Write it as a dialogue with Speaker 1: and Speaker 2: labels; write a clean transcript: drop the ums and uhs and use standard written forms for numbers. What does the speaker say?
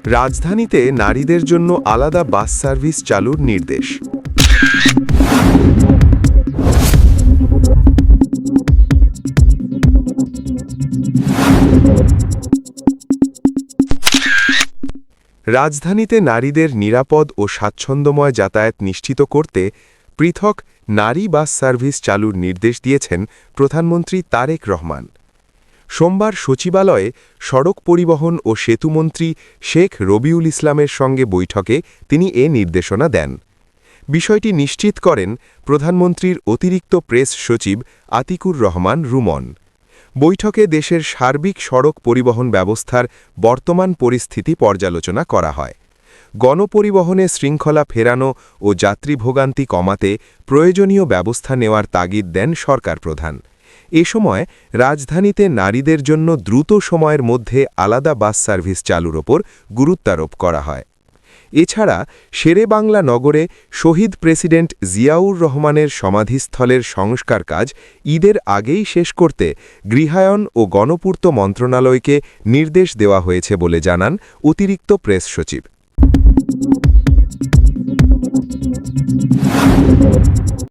Speaker 1: রাজধানীতে নারীদের জন্য আলাদা বাস সার্ভিস চালুর নির্দেশ। রাজধানীতে নারীদের নিরাপদ ও স্বাচ্ছন্দ্যময় যাতায়াত নিশ্চিত করতে পৃথক নারী বাস সার্ভিস চালুর নির্দেশ দিয়েছেন প্রধানমন্ত্রী তারেক রহমান। সোমবার সচিবালয়ে সড়ক পরিবহন ও সেতুমন্ত্রী শেখ রবিউল ইসলামের সঙ্গে বৈঠকে তিনি এ নির্দেশনা দেন। বিষয়টি নিশ্চিত করেন প্রধানমন্ত্রীর অতিরিক্ত প্রেস সচিব আতিকুর রহমান রুমন। বৈঠকে দেশের সার্বিক সড়ক পরিবহন ব্যবস্থার বর্তমান পরিস্থিতি পর্যালোচনা করা হয়। গণপরিবহনে শৃঙ্খলা ফেরানো ও যাত্রী ভোগান্তি কমাতে প্রয়োজনীয় ব্যবস্থা নেওয়ার তাগিদ দেন সরকার প্রধান। এ সময় রাজধানীতে নারীদের জন্য দ্রুত সময়ের মধ্যে আলাদা বাস সার্ভিস চালুর ওপর গুরুত্বারোপ করা হয়। এছাড়া শেরেবাংলা নগরে শহীদ প্রেসিডেন্ট জিয়াউর রহমানের সমাধিস্থলের সংস্কার কাজ ঈদের আগেই শেষ করতে গৃহায়ন ও গণপূর্ত মন্ত্রণালয়কে নির্দেশ দেওয়া হয়েছে বলে জানান অতিরিক্ত প্রেস সচিব।